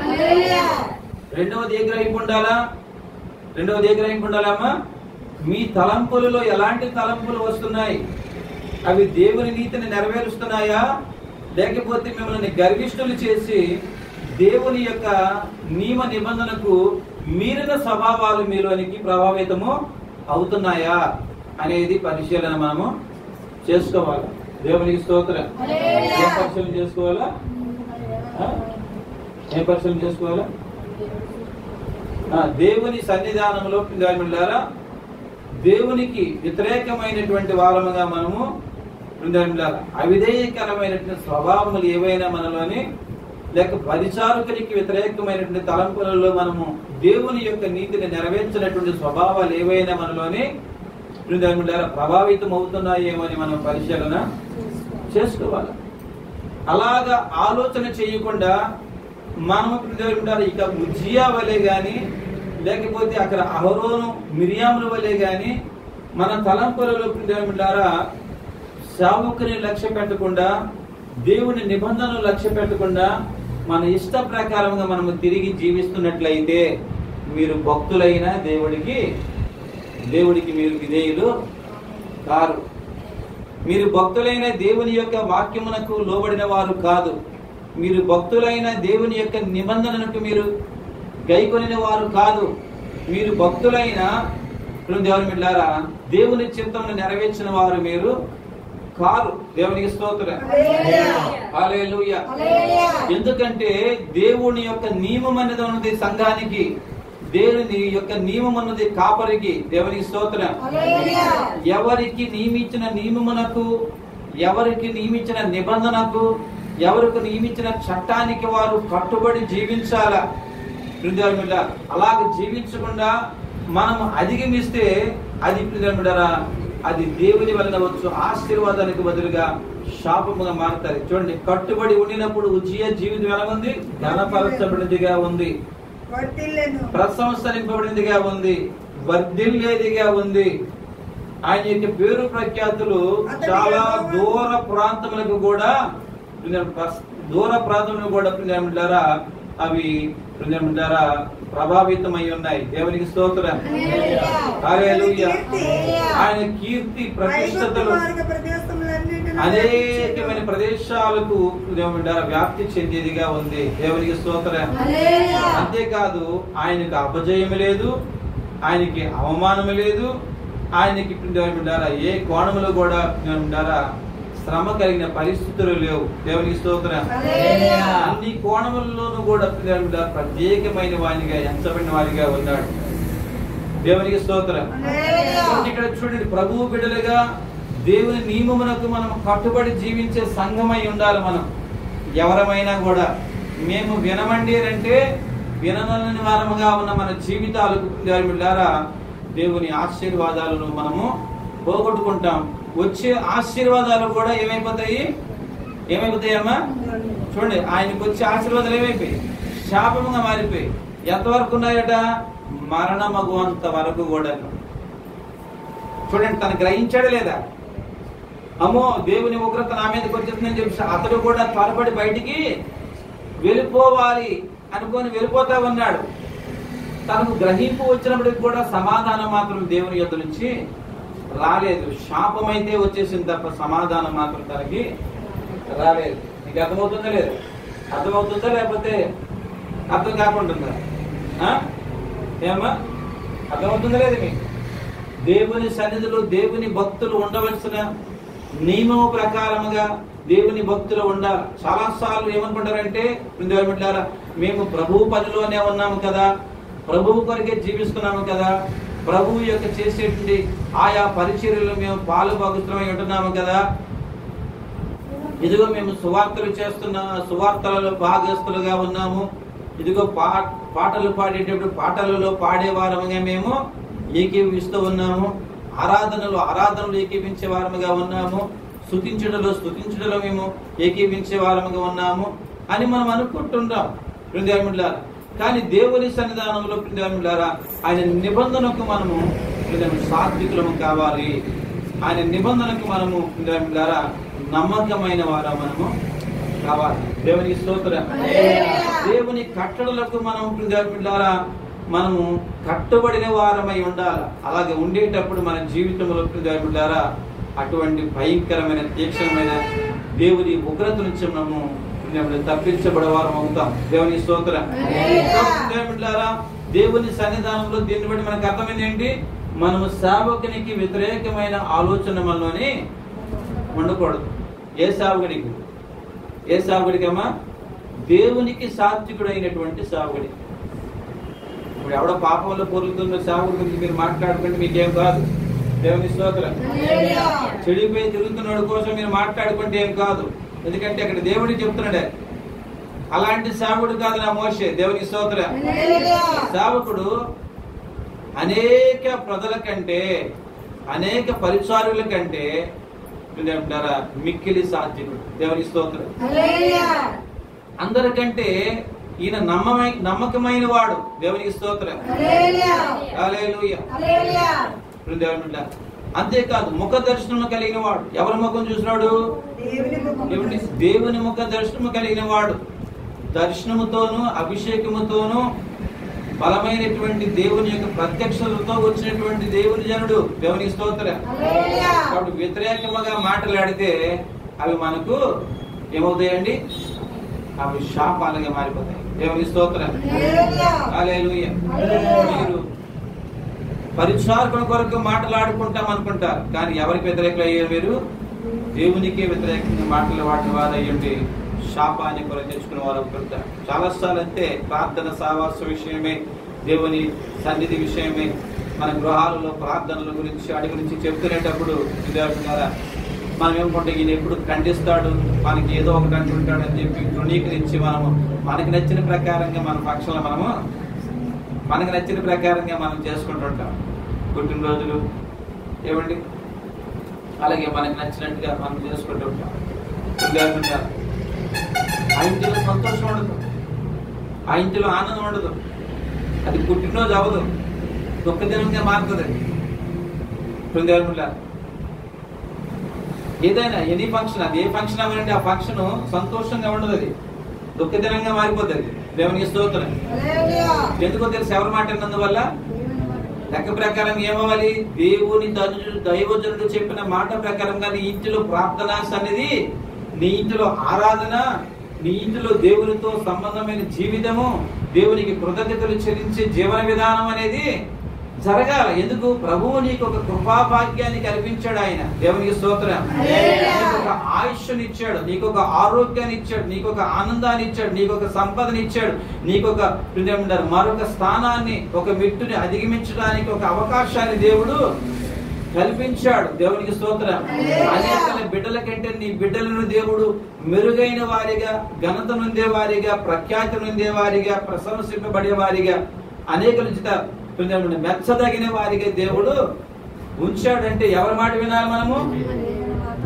రెండవది ఏ గ్రహింపు ఉండాలా? అమ్మా మీ తలంపులలో ఎలాంటి తలంపులు వస్తున్నాయి? అవి దేవుని నీతిని నెరవేరుస్తున్నాయా, లేకపోతే మిమ్మల్ని గర్విష్ఠులు చేసి దేవుని యొక్క నియమ నిబంధనకు మీరిన స్వభావాలు మీలోనికి ప్రభావితము అవుతున్నాయా అనేది పరిశీలన మనము చేసుకోవాలి. దేవునికి స్తోత్రం. ఏం పరిశీలన చేసుకోవాలా? దేవుని సన్నిధానంలో పిల్లలారా దేవునికి వ్యతిరేకమైనటువంటి వారముగా మనము అవిధేయకరమైనటువంటి స్వభావములు ఏవైనా మనలోని, లేక పరిచారకునికి వ్యతిరేకమైనటువంటి తలంపులలో మనము దేవుని యొక్క నీతిని నెరవేర్చినటువంటి స్వభావాలు ఏవైనా మనలోని ప్రభావితం అవుతున్నాయేమో అని మనం పరిశీలన చేసుకోవాలి. అలాగా ఆలోచన చేయకుండా మనము ఇక ఉజ్జియా వలె గాని, లేకపోతే అక్కడ అహరోను మిరియాముల వలె గాని మన తలంపులలో సేవకుని లక్ష్య పెట్టకుండా, దేవుని నిబంధనలు లక్ష్య పెట్టకుండా మన ఇష్ట ప్రకారంగా మనము తిరిగి జీవిస్తున్నట్లయితే మీరు భక్తులైన దేవుడికి మీరు విధేయులు కారు. మీరు భక్తులైన దేవుని యొక్క వాక్యమునకు లోబడిన వారు కాదు. మీరు భక్తులైన దేవుని యొక్క నిబంధనలకు మీరు గైకొనిన వారు కాదు. మీరు భక్తులైన దేవుని బిడ్డలారా, దేవుని చిత్తమును నెరవేర్చిన వారు మీరు కారు. దేవునికి స్తోత్రం. హల్లెలూయా. ఎందుకంటే దేవుని యొక్క నియమం అనేది ఉన్నది సంఘానికి, దేవుని యొక్క నియమం అన్నది కాపరికి. దేవునికి స్తోత్రం. ఎవరికి నియమించిన నియమమునకు, ఎవరికి నియమించిన నిబంధనకు, ఎవరికి నియమించిన చట్టానికి వారు కట్టుబడి జీవించాల. అలాగ జీవించకుండా మనం అధిగమిస్తే అది దేవుని వలన వచ్చు ఆశీర్వాదానికి బదులుగా శాపముగా మారుతారు. చూడండి, కట్టుబడి ఉండినప్పుడు ఉజ్జియా జీవితం ఎలా ఉంది? ఘనపరచబడినదిగా ఉంది, ప్రశంసనింపబడినదిగా ఉంది, వర్ధిల్లేదిగా ఉంది. ఆయన యొక్క పేరు ప్రఖ్యాతులు చాలా దూర ప్రాంతములకు కూడా అవి ప్రభావితమై ఉన్నాయి. దేవునికి స్తోత్రం. హల్లెలూయా. ఆయన కీర్తి ప్రతిష్టతలు అనేకమైన ప్రదేశాలకు వ్యాప్తి చెందేదిగా ఉంది. దేవునికి స్తోత్రం. అంతేకాదు, ఆయనకి అపజయం లేదు, ఆయనకి అవమానం లేదు, ఆయనకి ఏ కోణములో కూడా శ్రమ కలిగిన పరిస్థితులు లేవు. దేవునికి స్తోత్రం. అన్ని కోణములలోనూ కూడా ప్రత్యేకమైన వానిగా, ఎంచబడిన వారిగా ఉన్నాడు. దేవునికి స్తోత్రం. ఇక్కడ చూడండి, ప్రభువు బిడ్డలుగా దేవుని నియమమునకు మనం కట్టుబడి జీవించే సంఘమై ఉండాలి. మనం ఎవరమైనా కూడా మేము వినమండి అంటే వినని వారముగా ఉన్న మన జీవితాలకు దేవుని ఆశీర్వాదాలను మనము పోగొట్టుకుంటాం. వచ్చే ఆశీర్వాదాలు కూడా ఏమైపోతాయమ్మా? చూడండి, ఆయనకు వచ్చే ఆశీర్వాదాలు ఏమైపోయి శాపముగా మారిపోయి ఎంతవరకు ఉన్నాయట? మరణమగు అంత వరకు కూడా. చూడండి, తను గ్రహించాడా లేదా? అమ్మో, దేవుని ఉగ్రత నా మీదకి వచ్చేస్తుందని చెప్పి అతడు కూడా త్వరపడి బయటికి వెళ్ళిపోవాలి అనుకొని వెళ్ళిపోతా ఉన్నాడు. తనకు గ్రహింపు వచ్చినప్పటికి కూడా సమాధానం మాత్రం దేవుని యొద్ద నుంచి రాలేదు. శాపం అయితే వచ్చేసింది తప్ప సమాధానం మాత్రం తనకి రాలేదు. నీకు అర్థమవుతుందా లేదు? అర్థమవుతుందా లేకపోతే అర్థం కాకుంటుందా? ఏమా అర్థమవుతుందా లేదు మీకు? దేవుని సన్నిధిలో దేవుని భక్తులు ఉండవలసిన నియమం ప్రకారముగా దేవుని భక్తులు ఉండాలి. చాలా సార్లు ఏమనుకుంటారంటే, మేము ప్రభువు పనిలోనే ఉన్నాము కదా, ప్రభువు కొరకే జీవిస్తున్నాము కదా, ప్రభువు యొక్క చేసేటువంటి ఆయా పరిచర్యలు మేము పాలు భాగస్వామై ఉంటున్నాము కదా, ఇదిగో మేము సువార్తలు సువార్తలలో భాగస్తులుగా ఉన్నాము, ఇదిగో పాటలు పాడేటప్పుడు పాటలలో పాడేవారముగా మేము ఏకీవిస్తూ ఉన్నాము, ఆరాధనలు ఏకీవించే వారముగా ఉన్నాము, స్తుతించడంలో మేము ఏకీవించే వారముగా ఉన్నాము అని మనం అనుకుంటుంటాం. ప్రియమిత్రులారా, కానీ దేవుని సన్నిధానంలో ప్రియమిత్రులారా, ఆయన నిబంధనకు మనము సాత్వికులము కావాలి. ఆయన నిబంధనకు మనము ప్రియమిత్రులారా నమ్మకమైన వారా మనము కావాలి. దేవునికి స్తోత్రం. దేవుని కట్టడలకు మనం ప్రియమిత్రులారా మనము కట్టుబడిన వారమై ఉండాలి. అలాగే ఉండేటప్పుడు మన జీవితంలో ప్రియమిత్రులారా అటువంటి భయంకరమైన తీక్షణమైన దేవుని ఉగ్రత నుంచి మనము తప్పించబడేవారం అవుతాం. దేవుని స్తోత్రం. దేవుని సన్నిధానంలో దీన్ని బట్టి మనకు అర్థమైంది ఏంటి? మనము సేవకునికి వ్యతిరేకమైన ఆలోచన మనలోని ఉండకూడదు. ఏ సేవకుడికమ్మా? దేవునికి సాత్వికుడైనటువంటి సేవకుడికి. ఇప్పుడు ఎవడో పాపంలో పొరుగుతున్న సేవకుడి గురించి మీరు మాట్లాడుకుంటే మీకేం కాదు. దేవుని స్తోత్రం. చెడిపోయి తిరుగుతున్నాడు కోసం మీరు మాట్లాడుకుంటే ఏం కాదు. ఎందుకంటే అక్కడ దేవుడికి చెప్తున్నాడే, అలాంటి సేవకుడు కాదు నా మోషే. దేవుని స్తోత్రం. సేవకుడు అనేక ప్రజల కంటే, అనేక పరిచారుల కంటే మిక్కిలి సాత్వికుడు. దేవుని స్తోత్రం. అందరికంటే ఈయన నమ్మకమైన వాడు. దేవునికి స్తోత్రం. హల్లెలూయా. అంతేకాదు ముఖ దర్శనము కలిగిన వాడు. ఎవరి ముఖం చూసినాడు? దేవుని ముఖ దర్శనము కలిగిన వాడు. దర్శనముతోనూ అభిషేకముతోనూ బలమైనటువంటి దేవుని యొక్క ప్రత్యక్షతతో వచ్చినటువంటి దేవుని జనుడు. దేవునికి స్తోత్రం. కాబట్టి వ్యతిరేకముగా మాట్లాడితే అవి మనకు ఏమవుతాయండి? అవి శాపాలుగా మారిపోతాయి. దేవునికి స్తోత్రం. హల్లెలూయా. మీరు పరిచారకుల కొరకు మాట్లాడుకుంటాం అనుకుంటారు, కానీ ఎవరికి వ్యతిరేకలు అయ్యారు? మీరు దేవునికే వ్యతిరేకంగా మాట్లాడిన వారు అయ్యండి శాపాన్ని కొరకు తెచ్చుకున్న వారు అనుకుంటారు. చాలాసార్లు అంతే. ప్రార్థన సహవాస విషయమే, దేవుని సన్నిధి విషయమే, మన గృహాలలో ప్రార్థనల గురించి వాటి గురించి చెప్తునేటప్పుడు విద్యార్థులారా మనం ఏమనుకుంటే ఈయన ఎప్పుడు ఖండిస్తాడు, మనకి ఏదో ఒకటి అంటుంటాడు అని చెప్పి తృణీకరించి మనకి నచ్చిన ప్రకారంగా మన పక్షంలో మనకు నచ్చిన ప్రకారంగా మనం చేసుకుంటుంటాం. పుట్టినరోజులు ఏమండి, అలాగే మనకు నచ్చినట్టుగా మనం చేసుకుంటూ ఉంటాం. ఆ ఇంటిలో సంతోషం ఉండదు, ఆ ఇంటిలో ఆనందం ఉండదు. అది పుట్టినరోజు అవ్వదు, దుఃఖదినంగా మారుతుంది. ఏదైనా ఎనీ ఫంక్షన్, అది ఏ ఫంక్షన్ అవ్వాలంటే ఆ ఫంక్షన్ సంతోషంగా ఉండదు, అది దుఃఖదినంగా మారిపోతుంది. దేవునికి స్తోత్రం. ఎందుకో తెలుసు? ఎవరి మాట విన్నందువల్ల? లెక్క ప్రకారం ఏమవ్వాలి? దేవుని దైవజనుడు చెప్పిన మాట ప్రకారంగా నీ ఇంటిలో ప్రార్థన సన్నిధి, నీ ఇంటిలో ఆరాధన, నీ ఇంటిలో దేవునితో సంబంధమైన జీవితము, దేవునికి కృతజ్ఞతలు చెల్లించే జీవన విధానం అనేది జరగాల. ఎందుకు? ప్రభువు నీకు ఒక కృపాభాగ్యాన్ని కల్పించాడు. ఆయన దేవునికి స్తోత్రం. నీకు ఒక ఆయుష్నిచ్చాడు, నీకు ఒక ఆరోగ్యాన్ని ఇచ్చాడు, నీకు ఒక ఆనందాన్ని ఇచ్చాడు, నీకు ఒక సంపదని ఇచ్చాడు, నీకు ఒక మరొక స్థానాన్ని, ఒక మెట్టుని అధిగమించడానికి ఒక అవకాశాన్ని దేవుడు కల్పించాడు. దేవునికి స్తోత్రం. అనేక బిడ్డల కంటే నీ బిడ్డలను దేవుడు మెరుగైన వారిగా, ఘనత నొందే వారిగా, ప్రఖ్యాతి నొందే వారిగా, ప్రశంసింపబడే వారిగా, అనేక మెచ్చదగిన వారిగా దేవుడు ఉంచాడంటే ఎవరి మాట వినాలి? మనము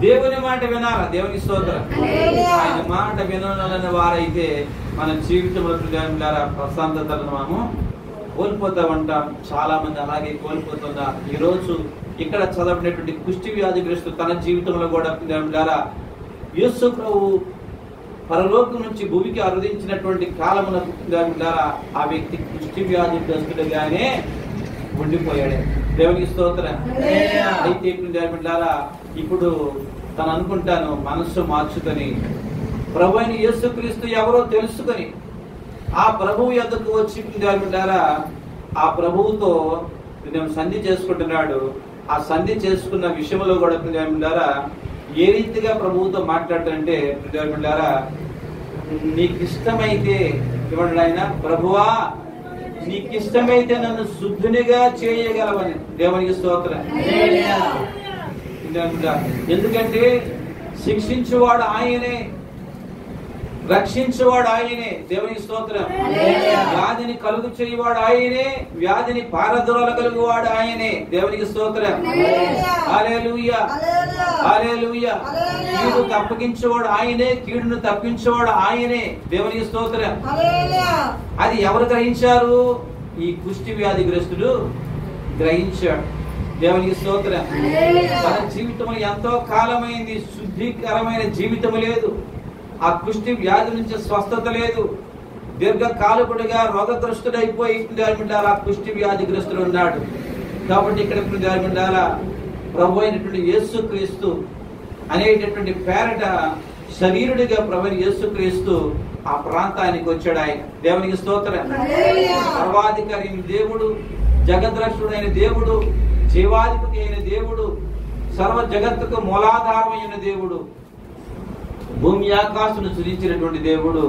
దేవుని మాట వినాలి. దేవుని స్తోత్రం. ఆయన మాట వినాలనే వారైతే మన జీవితంలో ప్రశాంతతను మనము కోల్పోతా ఉంటాం. చాలా మంది అలాగే కోల్పోతున్నారు. ఈ రోజు ఇక్కడ చదవబడినటువంటి కుష్టి వ్యాధిగ్రస్తుడు తన జీవితంలో కూడా యేసు ప్రభు పరలోకం నుంచి భూమికి అరుదించినటువంటి కాలమున ఆ వ్యక్తి కుష్టి వ్యాధిగ్రస్తుడుగానే ఉండిపోయాడు. దేవునికి స్తోత్రం. అయితే ఇప్పుడు తను అనుకుంటాను మనస్సు మార్చుకొని ప్రభు అయిన యేసుక్రీస్తు ఎవరో తెలుసుకొని ఆ ప్రభువు యొద్దకు వచ్చి ఆ ప్రభువుతో సంధి చేసుకుంటున్నాడు. ఆ సంధి చేసుకున్న విషయంలో కూడా ఏ రీతిగా ప్రభువుతో మాట్లాడుతుంటే నీకు ఇష్టమైతే ఇవ్వండి ఆయన, ప్రభువా నీకు ఇష్టమైతే నన్ను శుద్ధునిగా చేయగలవని. దేవునికి స్తోత్రం. ఎందుకంటే శిక్షించువాడు ఆయనే, రక్షించువాడు ఆయనే. దేవునికి స్తోత్రం. వ్యాధిని కలుగు చేయవాడు ఆయనే, వ్యాధిని పారదోలగలుగువాడు ఆయనే. దేవునికి స్తోత్రం. హల్లెలూయా, హల్లెలూయా. కీడు తప్పించేవాడు ఆయనే, కీడును తప్పించేవాడు ఆయనే. దేవునికి స్తోత్రం. అది ఎవరు గ్రహించారు? ఈ కుష్టి వ్యాధిగ్రస్తుడు గ్రహించాడు. దేవునికి స్తోత్రం. తన జీవితంలో ఎంతో కాలమైంది, శుద్ధికరమైన జీవితం లేదు, ఆ కుష్టి వ్యాధి నుంచి స్వస్థత లేదు, దీర్ఘకాలకుడిగా రోగగ్రస్తుడైపోయి ఆ కుష్టి వ్యాధిగ్రస్తుడు ఉన్నాడు. కాబట్టి ఇక్కడ ప్రభు అయినటువంటి యేసుక్రీస్తు అనేటటువంటి పేరట శరీరుడిగా ప్రభు యేసుక్రీస్తు ఆ ప్రాంతానికి వచ్చాడు. ఆయన దేవునికి స్తోత్రం. సర్వాధికారి అయిన దేవుడు, జగద్రక్షుడైన దేవుడు, జీవాధిపతి అయిన దేవుడు, సర్వ జగత్తుకు మూలాధారమైన దేవుడు, భూమి ఆకాశను సృజించినటువంటి దేవుడు,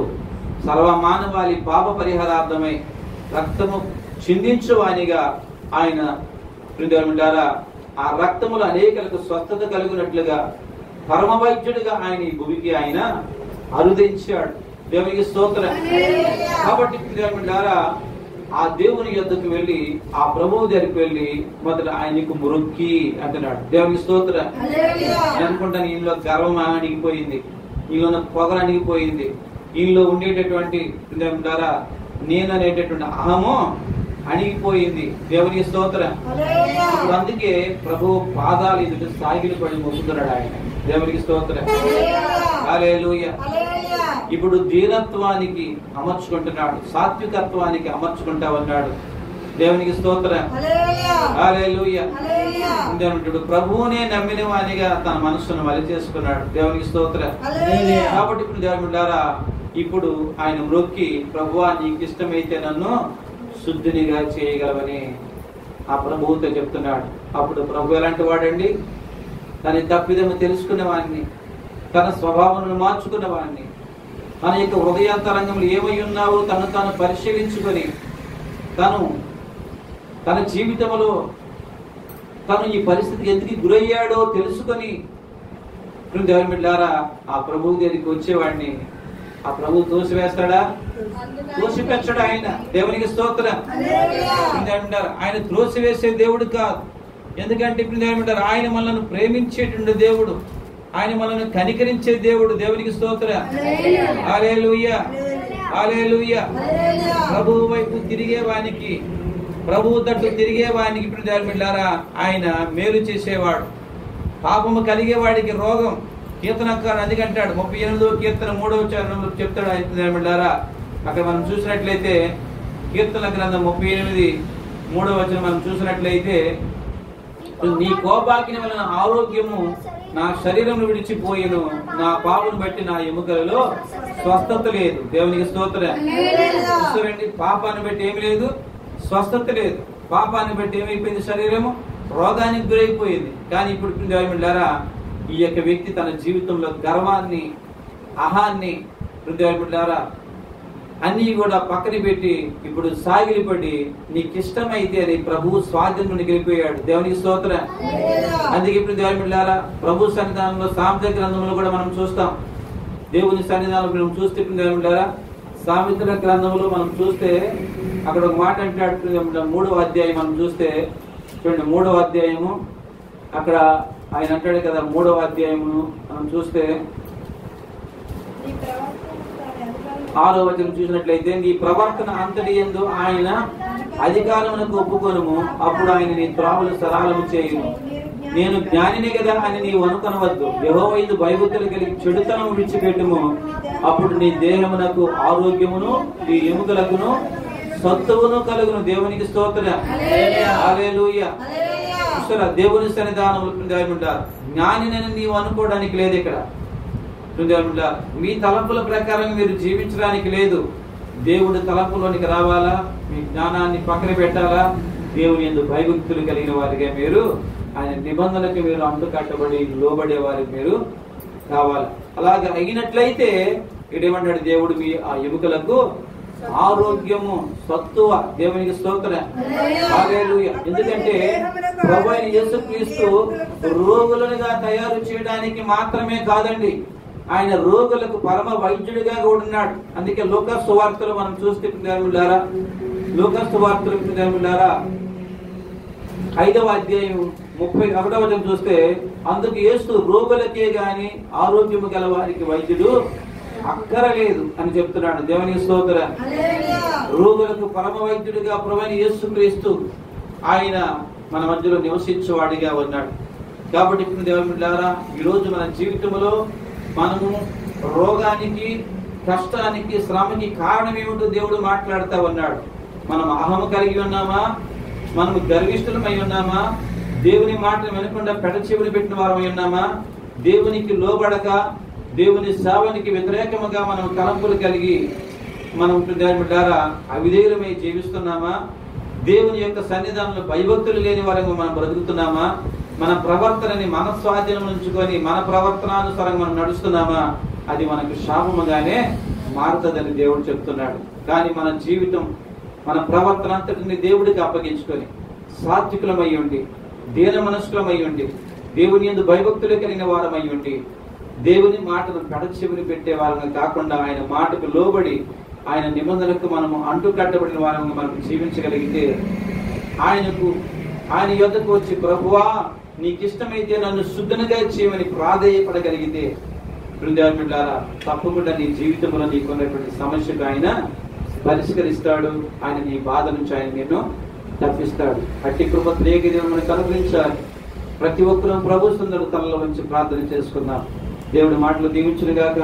సర్వ మానవాళి పాప పరిహారార్థమై రక్తము చిందించువానిగా ఆయన ఆ రక్తములు అనేకలకు స్వస్థత కలుగునట్లుగా పరమ వైద్యుడిగా ఆయన ఈ భూమికి ఆయన అరుదించాడు. దేవునికి స్తోత్రం. కాబట్టి ఆ దేవుని యొద్దకు వెళ్ళి, ఆ ప్రభువు దగ్గరికి వెళ్ళి మొదట ఆయనకు మొక్కి అంటున్నాడు. దేవునికి స్తోత్రం. నేను అనుకుంటాను ఈయనలో గర్వం అణిగిపోయింది, ఈయన పొగలు అణిగిపోయింది, ఈయనలో ఉండేటటువంటి నేను అనేటటువంటి అహము అణిగిపోయింది. దేవునికి స్తోత్రం. ఇప్పుడు అందుకే ప్రభు పాదాలు ఎదుట సాగిలి పడి మొక్కుతున్నాడు ఆయన. దేవునికి స్తోత్రం. హల్లెలూయా. ఇప్పుడు దీనత్వానికి అమర్చుకుంటున్నాడు, సాత్వికత్వానికి అమర్చుకుంటా ఉన్నాడు. దేవునికి స్తోత్రం. హల్లెలూయా. దేవుడు ప్రభువునే నమ్మిన వానిగా తన మనస్సును మలి చేసుకున్నాడు. దేవునికి స్తోత్రం. కాబట్టి ఇప్పుడు దేవుడారా, ఇప్పుడు ఆయన మ్రొక్కి, ప్రభువా నీకు ఇష్టమైతే నన్ను శుద్ధినిగా చేయగలవని ఆ ప్రభువుతో చెప్తున్నాడు. అప్పుడు ప్రభు ఎలాంటి వాడండి? తన తప్పిదము తెలుసుకున్న వాడిని, తన స్వభావాలను మార్చుకున్న వాడిని, తన యొక్క హృదయాంతరంగంలో ఏమై ఉన్నావో తను తాను పరిశీలించుకొని, తన జీవితంలో తను ఈ పరిస్థితికి ఎందుకు గురయ్యాడో తెలుసుకొని దేవుని బిడ్డలారా ఆ ప్రభువు దగ్గరికి వచ్చేవాడిని ఆ ప్రభువు తోసివేస్తాడా? తోసిపెచ్చడు ఆయన. దేవునికి స్తోత్రం. ఆయన త్రోసివేసే దేవుడు కాదు. ఎందుకంటే ఇప్పుడు దేవుడు ఆయన మనల్ని ప్రేమించేటువంటి దేవుడు, ఆయన మనల్ని కనికరించే దేవుడు. దేవునికి స్తోత్రం. హల్లెలూయా. హల్లెలూయా. ప్రభువు వైపు తిరిగేవానికి, ప్రభువు తట్టు తిరిగేవానికి ఇప్పుడు దేవుడారా ఆయన మేలు చేసేవాడు. పాపము కలిగేవాడికి రోగం. కీర్తనకారుడు అందుకంటాడు 38వ కీర్తన 3వ చరణంలో చెప్తాడు ఆయన. అక్కడ మనం చూసినట్లయితే కీర్తన గ్రంథం 38 3వ వచనం మనం చూసినట్లయితే, నీ కోపాగ్ని వలన ఆరోగ్యము నా శరీరం విడిచిపోయిను, నా పాపను బట్టి నా ఎముకలలో స్వస్థత లేదు. దేవునికి స్తోత్రం. చూడండి, పాపాన్ని బట్టి ఏమి లేదు, స్వస్థత లేదు. పాపాన్ని బట్టి ఏమైపోయింది? శరీరము రోగానికి గురైపోయింది. కానీ ఇప్పుడు దేవుడారా ఈ యొక్క వ్యక్తి తన జీవితంలో గర్వాన్ని, అహాన్ని, దేవుడారా అన్ని కూడా పక్కన పెట్టి ఇప్పుడు సాగిలిపడి నీకు ఇష్టమైతే అని ప్రభు స్వాధీనం గెలిపోయాడు. దేవునికి స్తోత్రం. అందుకే ఇప్పుడు దేవుడారా ప్రభు సన్నిధానంలో సామెతల గ్రంథంలో కూడా మనం చూస్తాం. దేవుని సన్నిధానంలో మనం చూస్తే దేవుడారా సామెతల గ్రంథంలో మనం చూస్తే అక్కడ ఒక మాట అంటాడు. 3వ అధ్యాయం మనం చూస్తే చూడండి, 3వ అధ్యాయము అక్కడ ఆయన అంటాడు కదా. 3వ అధ్యాయము మనం చూస్తే 6వ వచనం చూసినట్లయితే, నీ ప్రవర్తన అంతటి యందు ఆయన అధికారమునకు ఒప్పుకొనుము, అప్పుడు ఆయన నీ త్రావులు సరళము చేయును. నేను జ్ఞానిని కదా అని నీవు అనుకొనవద్దు. యెహోవా యందు భయభక్తులు కలిగి చెడుతనం విడిచిపెట్టుము, అప్పుడు నీ దేహమునకు ఆరోగ్యమును నీ ఎముకలకును సత్తువును కలుగును. దేవునికి స్తోత్రం. హల్లెలూయా. దేవుని సన్నిధానంలో జ్ఞానినని నీవు అనుకోవడానికి లేదు. ఇక్కడ మీ తలంపుల ప్రకారం మీరు జీవించడానికి లేదు. దేవుడి తలంపులోనికి రావాలా, మీ జ్ఞానాన్ని పక్కన పెట్టాలా, దేవుని యందు భయభక్తులు కలిగిన వారిగా మీరు, ఆయన నిబంధనలకు మీరు అంటుకట్టబడి లోబడే వారికి మీరు కావాలి. అలాగే అయినట్లయితే ఇదేమంటాడు దేవుడు, మీ ఆ ఎముకలకు ఆరోగ్యము సత్తువ. దేవునికి స్తోత్రం. హల్లెలూయా. ఎందుకంటే ప్రభువైన యేసుక్రీస్తు రోగులుగా తయారు చేయడానికి మాత్రమే కాదండి, ఆయన రోగులకు పరమ వైద్యుడిగా కూడా ఉన్నాడు. అందుకే లూకా సువార్తలు మనం చూస్తే దేవులారా, లూకా సువార్తలు దేవులారా 5వ అధ్యాయం 31వ వచనం చూస్తే, అందుకు యేసు రోగులకే గాని ఆరోగ్యము గల వారికి వైద్యుడు అక్కరలేదు అని చెప్తున్నాడు. దేవునికి స్తోత్రం. రోగులకు పరమ వైద్యుడిగా ప్రభువైన యేసుక్రీస్తు ఆయన మన మధ్యలో నివసించేవాడిగా ఉన్నాడు. కాబట్టి దేవులారా ఈ రోజు మన జీవితంలో మనము రోగానికి, కష్టానికి, శ్రమకి కారణం ఏమిటో దేవుడు మాట్లాడుతూ ఉన్నాడు. మనం అహము కలిగి ఉన్నామా, మనము గర్విష్ఠులమై ఉన్నామా, దేవుని మాటలు వినకుండా పెడచెవిని పెట్టిన వారమై ఉన్నామా, దేవునికి లోబడక దేవుని సేవనికి వ్యతిరేకముగా మనం తలంపులు కలిగి మనం దేవుడారా అవిధేయులమై జీవిస్తున్నామా, దేవుని యొక్క సన్నిధానంలో భయభక్తులు లేని వారంగా మనం బ్రతుకుతున్నామా, మన ప్రవర్తనని మన స్వాధీనం ఉంచుకొని మన ప్రవర్తనానుసారంగా మనం నడుస్తున్నామా, అది మనకు శాపముగానే మారుతుందని దేవుడు చెప్తున్నాడు. కానీ మన జీవితం, మన ప్రవర్తన అంతటిని దేవుడికి అప్పగించుకొని సాత్వికులమై ఉండి, దీన మనస్కులమై ఉండి, దేవుని యందు భయభక్తులు కలిగిన వారమై ఉండి, దేవుని మాటను పెడచెవిని పెట్టే వారంగా కాకుండా ఆయన మాటకు లోబడి ఆయన నిబంధనలకు మనము అంటుకట్టబడిన వారంగా మనం జీవించగలిగితే, ఆయన యొద్దకు వచ్చి ప్రభువా నీకు ఇష్టమైతే నన్ను శుద్ధంగా చేయమని ప్రాధేయపడగలిగితే, బృందారులారా తప్పకుండా నీ జీవితంలో నీకున్నటువంటి సమస్యకు ఆయన పరిష్కరిస్తాడు. ఆయన నీ బాధ నుంచి ఆయన నిన్ను తప్పిస్తాడు. అట్టి కృప త్రియేక దేవుడు మనకు అనుగ్రహించాలి. ప్రతి ఒక్కరూ ప్రభు సుందరు తనలో నుంచి ప్రార్థన చేసుకుందాం. దేవుడి మాటలు దీవించును గాక.